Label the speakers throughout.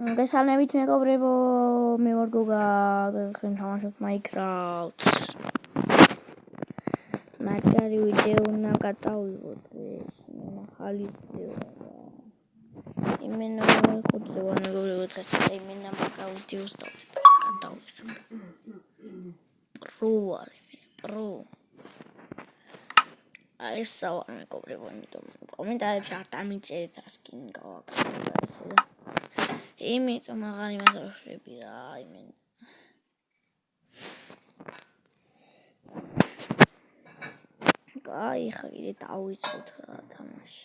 Speaker 1: გესალმებით მეგობრებო, მე ვარ გოგა, გახსოვთ თამაშობ Minecraft. მაგარი ვიდეო უნდა გადავიღოთ ეს, ახალი ვიდეო. იმენა ხუთზე ვარ მეგობრებო, დღეს იმენა მაგარი ვიდეოს გადავიღებ. პრო. აი საوار მეგობრებო, იმიტომ კომენტარებში არ დამიწერეთ რა სკინი გავაკეთე ესე და იმიტომ აღარ იმასრები რა იმენ. აი ხა კიდე დავიწყოთ რა თამაში.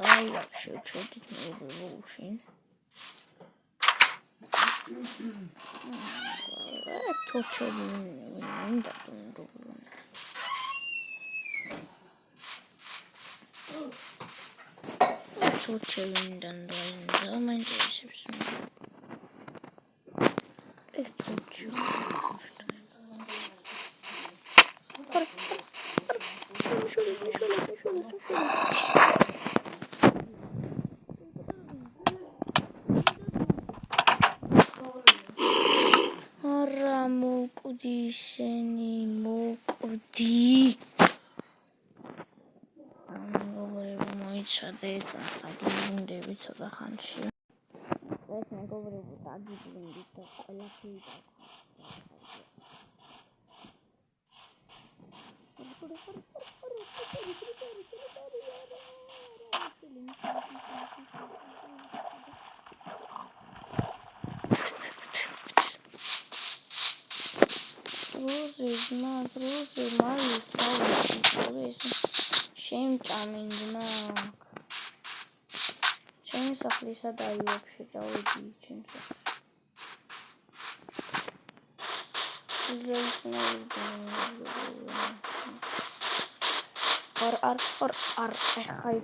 Speaker 1: აი შევჩოდით მეგობრებო უშინ. ისინი მოკვდი მეგობრებო მოიცადეთ დაგიბრუნდები ცოტა ხანში ეს მეგობრებო დაგიბრუნდით და ყველაფერი Друзі, маю цілий Чем чаминдна. Чем сахлиса даю вообще целый чем ар эхай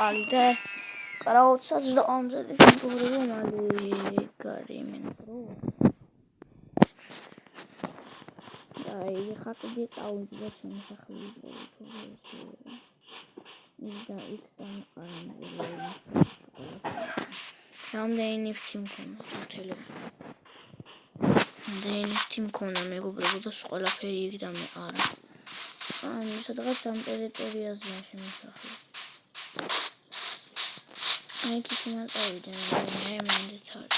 Speaker 1: Alde Karautsas da amzadaki megobrebo male garimen pro Ai ხატი წავიდა შემოსახლების და იქ დამყარდა რამდენი თი მქონდა მეგობრებო და ყველაფერი იქ დამეყარა ან სადღაც ამ ტერიტორიაზეა შემოსახლები I keep not out and I am in the third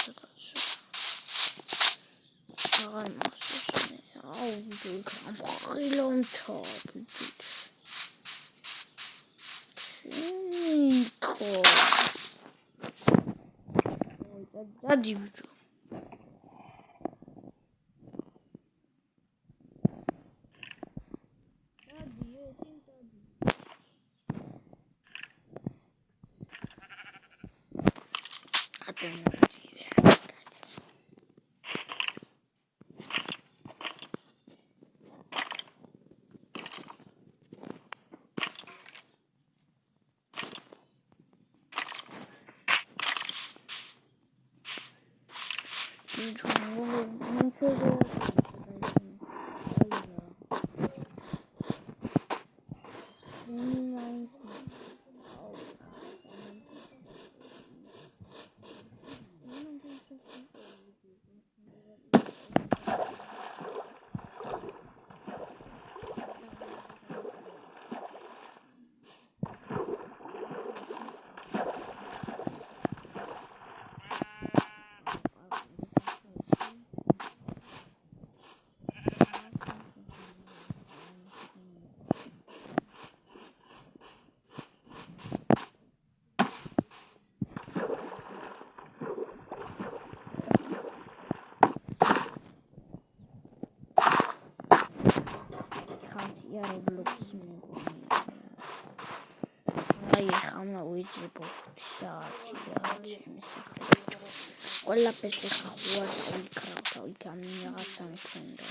Speaker 1: Όλα πες χαχουά όλοι κρατάω και αμήν μქონდა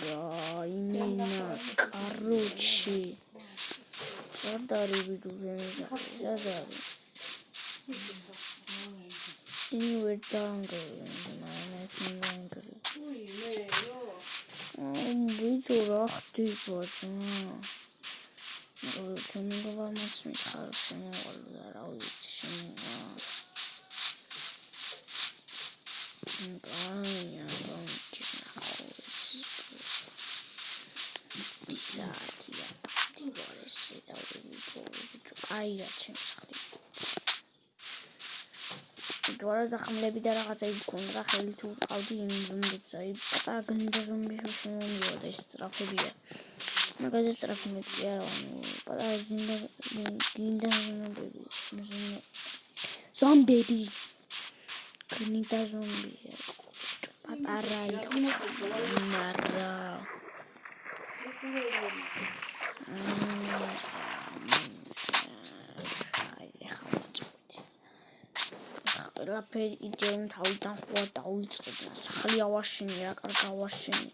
Speaker 1: რა იმენა короче სადარი სადარი ვიდეო რა ხდება Чёмного масмит хорошего равить Τώρα θα χαμηλεύει τα ράγατσα η κόντρα χέλη του καούτι είναι ζομπίτσα η πατάρα κνήτα ζομπίσου συνομιλιώτα η στραφερία να κάνετε στραφμετρία πατάρα κνήτα ζομπίτι κνήτα ζομπί πατάρα ναρά ყველაფერი იდეამ თავიდან ხوار დაუწყებნა სახლი ავაშენი რა კარგ ავაშენი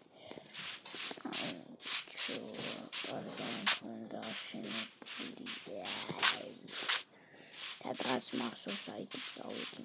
Speaker 1: თადღაც მახსოვს აიქ წავედი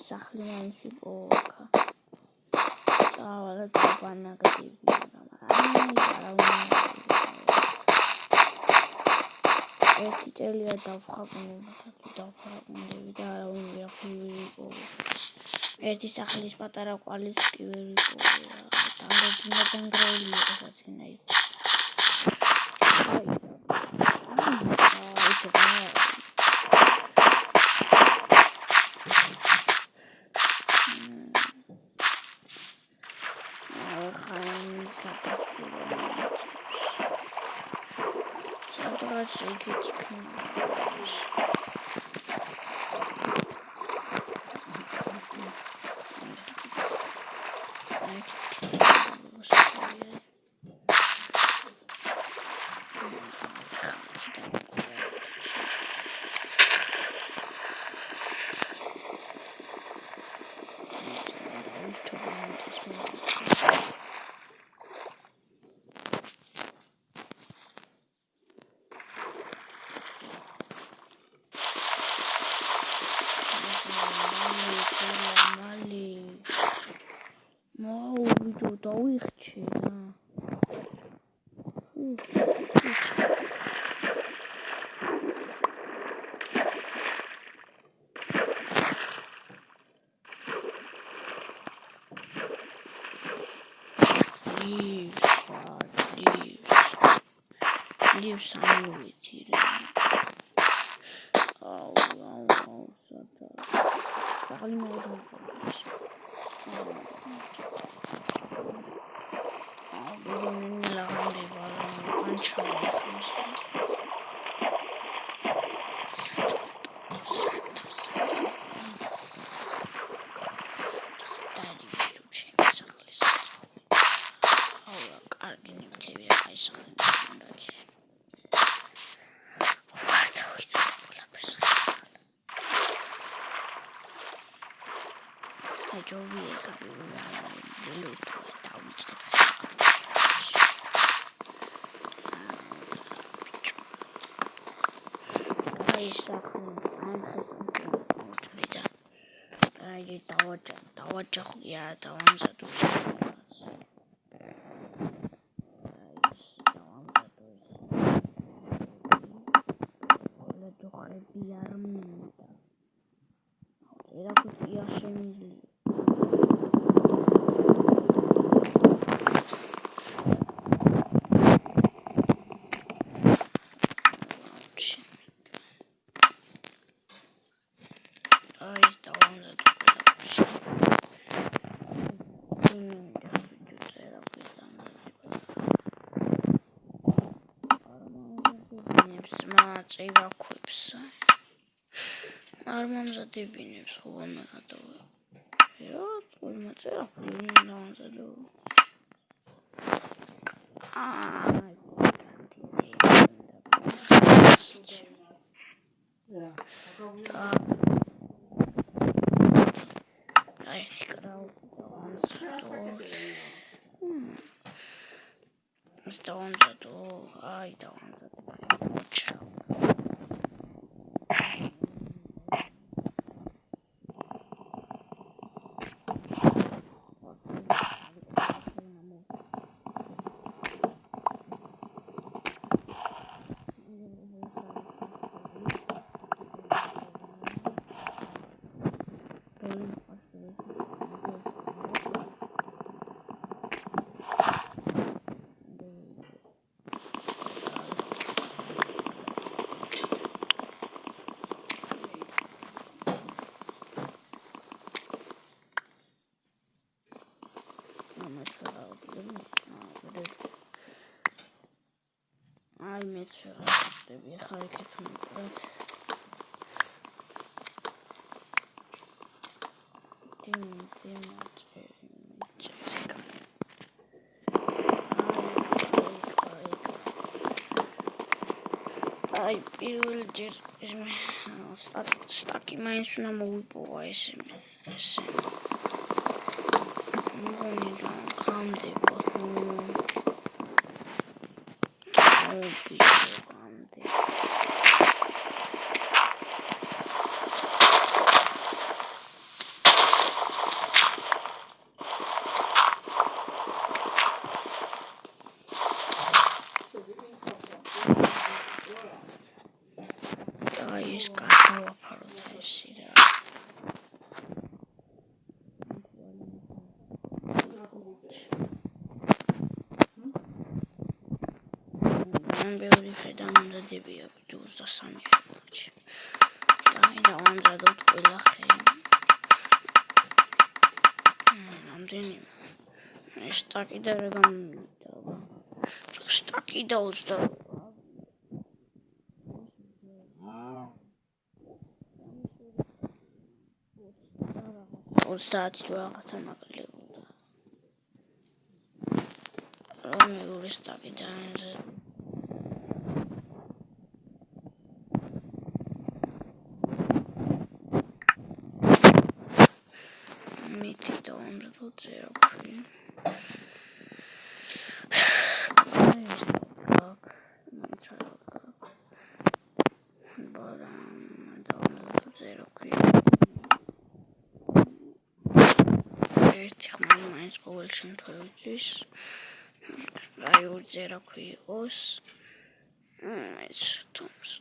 Speaker 1: სახლი მაინც იყო ხა წავალ ბანაკები ერთი წელია დავხაბუნდები და არავინ ვიახული იყო ერთი სახლის პატარა კვალიც კი ვერ იყო დანგრეული იყო საცენა იყო ძლივს ამოვეთირე. აუ, საღალი მოვიდოდი. ლაღანდი ვარ, განჩავე ხმას. Jovi Armamzadebinებს ხო მეგადოა. Ოტყულმოწერა ფინანზადო. Ai მეც ვიღაცები ხა იქით მიყრათ. Ai პირველ ჯერ სტაკი მაინც უნდა მოვიპოვა ესე. მგონი გამდება. Is got ბევრი ხედავდებია ჯურს და სამი ხელში. დავამზადოთ ყველა ხე. ამდენი სტაკი და რა გამოვიდა. სტაკი და 30 რაღაცა მაგლებოდა. რომელი სტაკი დაანზე. მითი დავამზადოთ ზეროქვი. ერთი ხმა მაინც ყოველ შემთხვევაში აი ორზე რა ქვიოს ეს თუმცა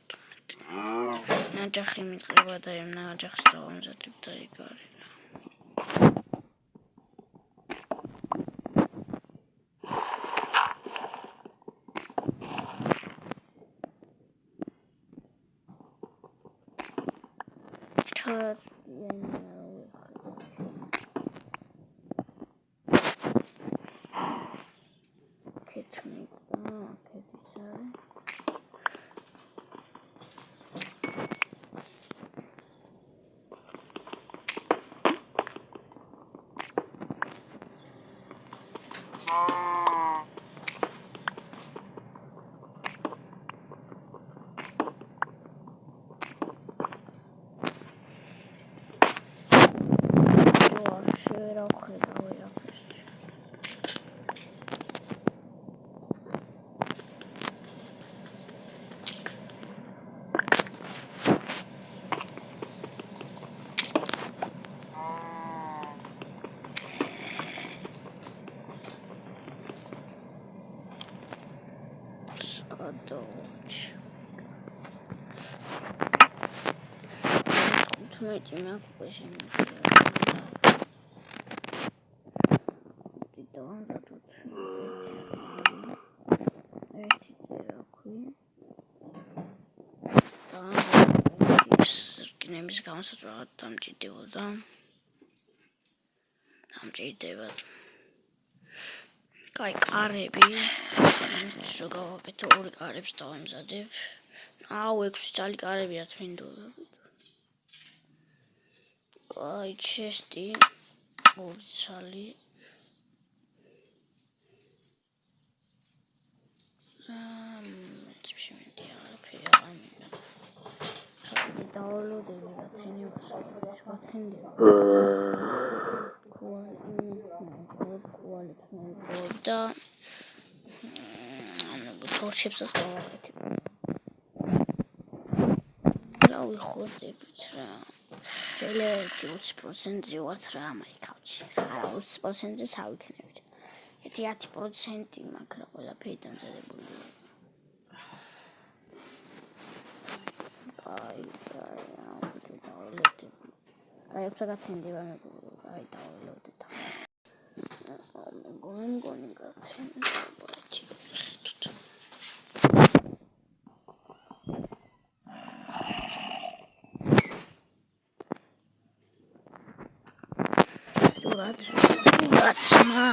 Speaker 1: ნაჯახი მიწყება და იმ ნაჯახს დავამზადებ და ეგ არის Nemiz განსაცვ რაღაც დამჭირდებოდა. დამჭირდებათ. კაი, კარები. ის რო გავაკეთე ორი კარებს დავემზადებ. აუ, 6 წალი კარებია თვინდოდა. კაი, ჩესტი. ორი წალი. მეცმშიმენტი არაფერი აღარ მინდა. დაულოდები რა თენიოს ვათენდება. და თორშებსაც გავაკეთებ. რა ვიხოდებით რა. შეიძლება 20%-ზე ვართ რა მაიქავში. არა 20%-ზე სავიქნებით. 10% მაქვს რა ყველაფერი დამზადებული. აი, დაულოდები. აი, აღსაგაცინდება მეგობრებო, აი დაულოდეთ. მეგონი გაცინდა ბაჭი. Ratsama.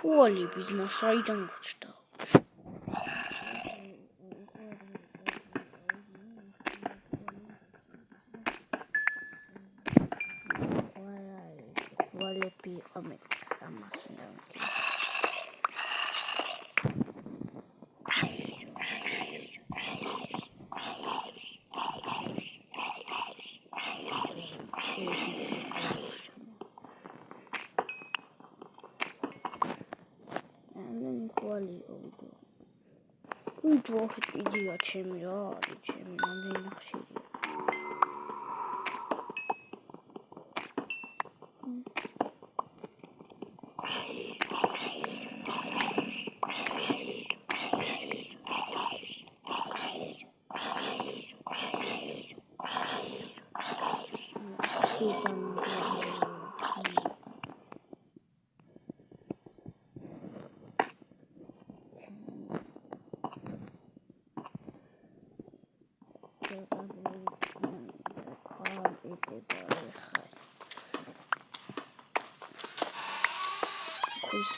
Speaker 1: Kuali biz masaydan kaçtı. Kuali bir amek ramasından. واحد ایدیا چه میراد نخشیدی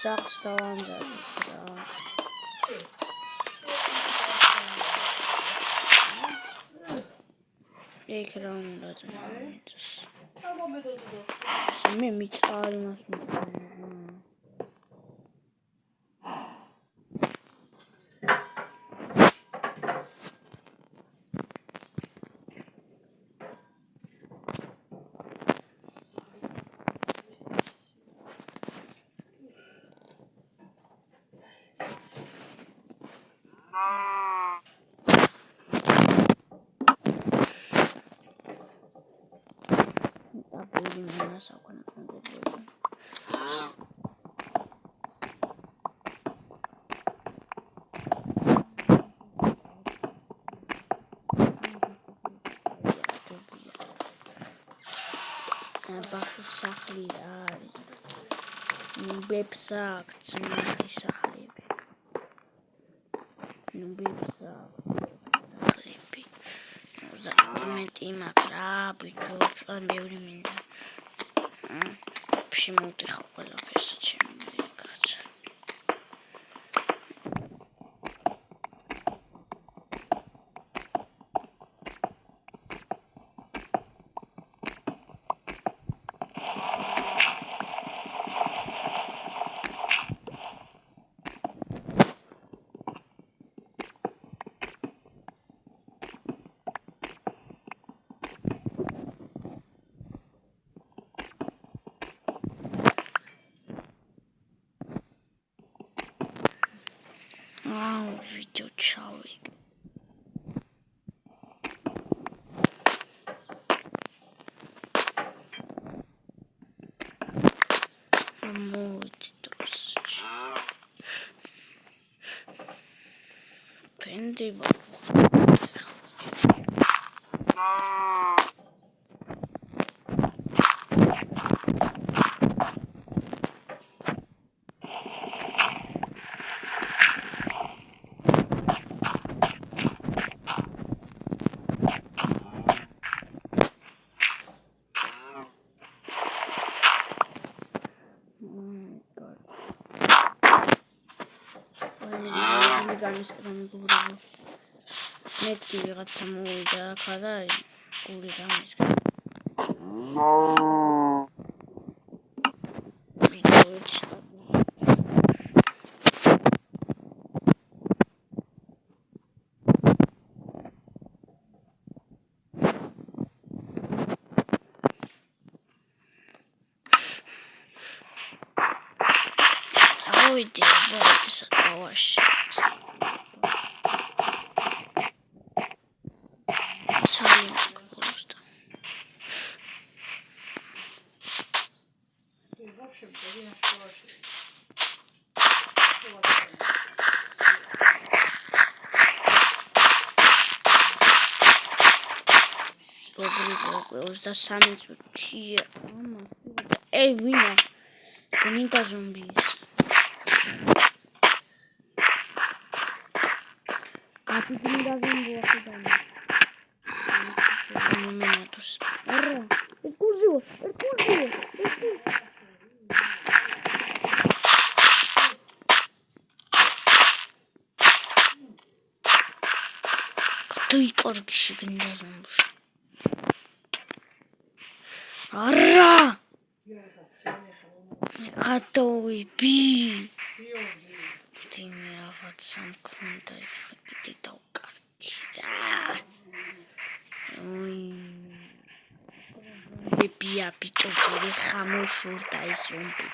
Speaker 1: Sucks though on the დაბული მენა საკონტროლო სახლი არის ნუბებს აქვს სახლები ნუბებს სახლები მეტი მაგრამ ბიჭო ძალიან ბევრი მინდა შემოვდიხარ ყველაფერს ჩემი კაცო ვიდეო ჩავიგე მოვიდი დროსში პენდება მეტი ვიღაცა მოვიდა ახლა და გული დამისგა ავიდი ბოლოს დავაში და სამი წუთია ვინა გინდა ზომბის გაფიგნდა ზომბი ახლა მომენტოს არა ეკუზიო ты коргишь гнда зомбиш ара готовый би ты меня вот сам кунда ты толкаешь ой бибия пичочери хамошурта и зомби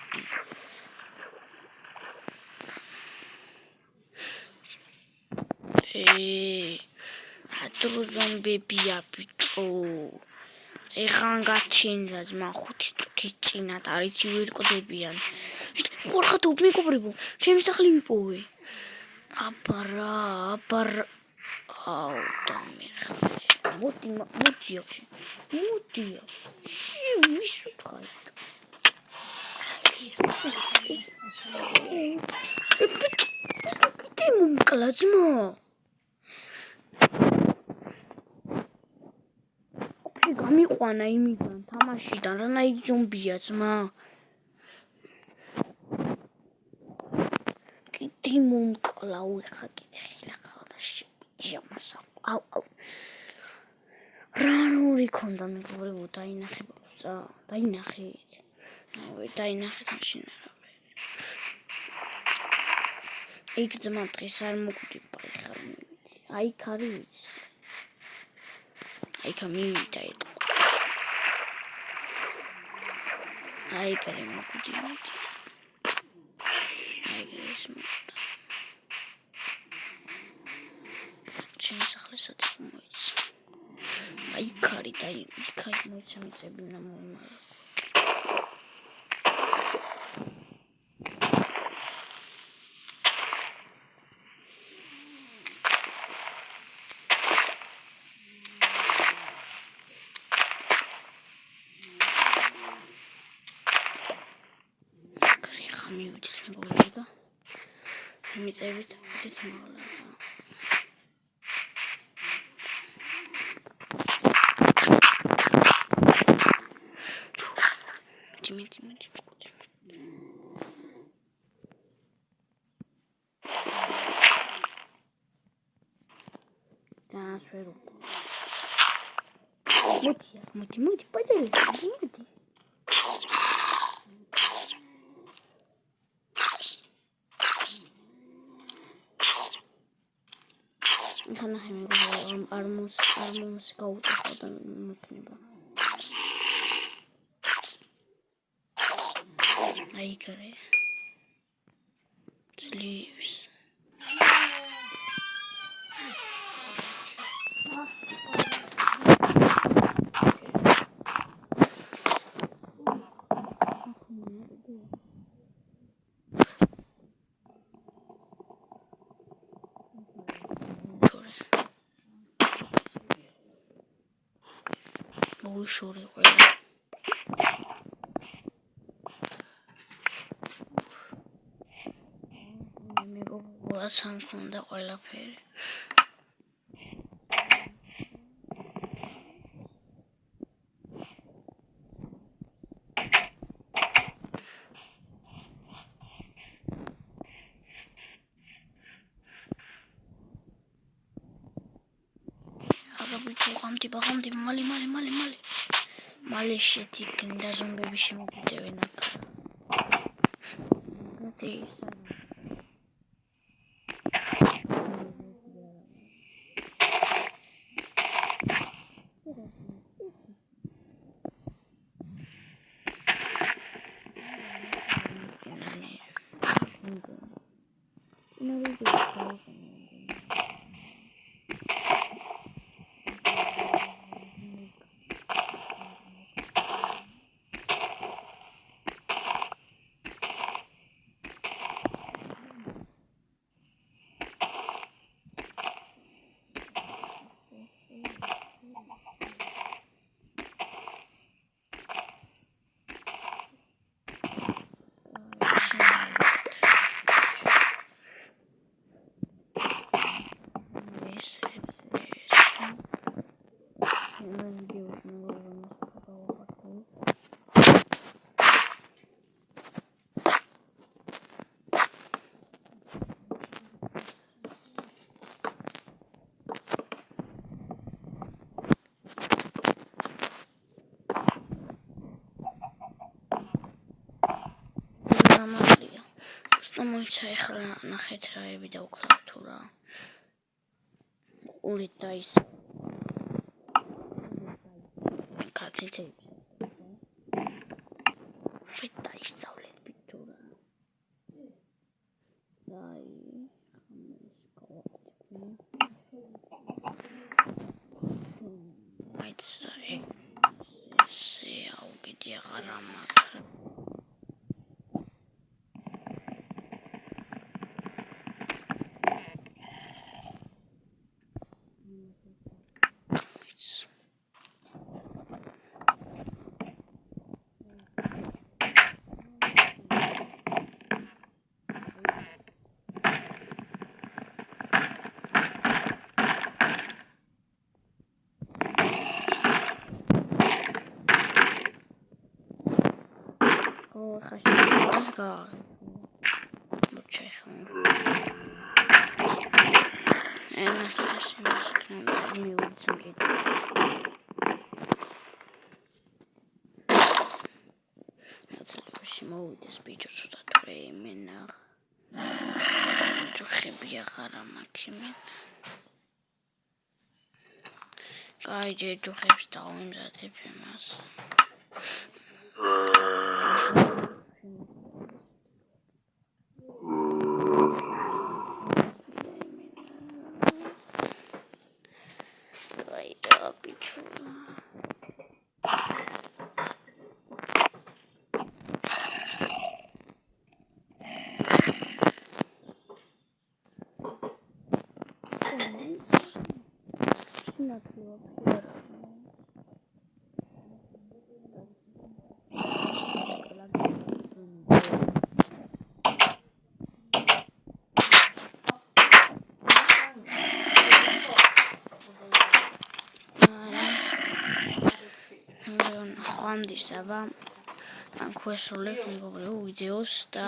Speaker 1: ატრო ზომბებია ბიჭო ეხან გაჩინდა ძმა 5 წუთის წინათ არიცი ვერ ყდებიან ვარხა თუ მეკობრებო ჩემი სახლი მიპოვე აბარა აუ დამერხა მოდი ახში ვის უთხარ ты მომკლა ძმა გამიყვანა იმიდან თამაშიდან რანაირი ზომბია ძმა კიდე მომკლავ ხა კითხილა ხალხა შევიდია მასა აუ რა ნური ქონდა მეგობრებო დაინახეთ მაშინ იქ ძმა დღეს არ მოგვიდება ხარ აი ქარი ვიცი აი გამივიდა ეტყვა აი კარი მოგვიდება აი გესმოდა ჩემი სახლესაც მოიცა. აი ქარი და იქაც მოიცა მიწები ნამოიმარა. მივიდეთ მეგობრებო და მიწებით ვიდეთ მაღლა. მიდი. დაასვერო. მოდი, პაჭელი, მოდი. ხანა მეგობრებო, არმოს გაუწევდა და მოკნება. აი კარე. ძლივს. შორი ყველა მეგობრებო სამქონდა ყველაფერი ხამდი მალე შეთიკნდა ზომბები შემოგიტევენ აქ მოიცა ეხლა ნახეთ რაები და უკრავ თუ რა ყურით და ის კათეთები ყურით და ისწავლეთ თუ რა აი ესე აუგედი აღარ ამაკრა ხაშ გა მოჩეხო ენას მივუძმე მოვიდეს ბიჭო ცოტა თორე იმენა ჯოხები აღარ მაქვს იმენა გაიჯე ჯოხებს დავიმზადებ იმას
Speaker 2: ხვამდის აბა ან ქვესროლებ მეგობრებო ვიდეოს და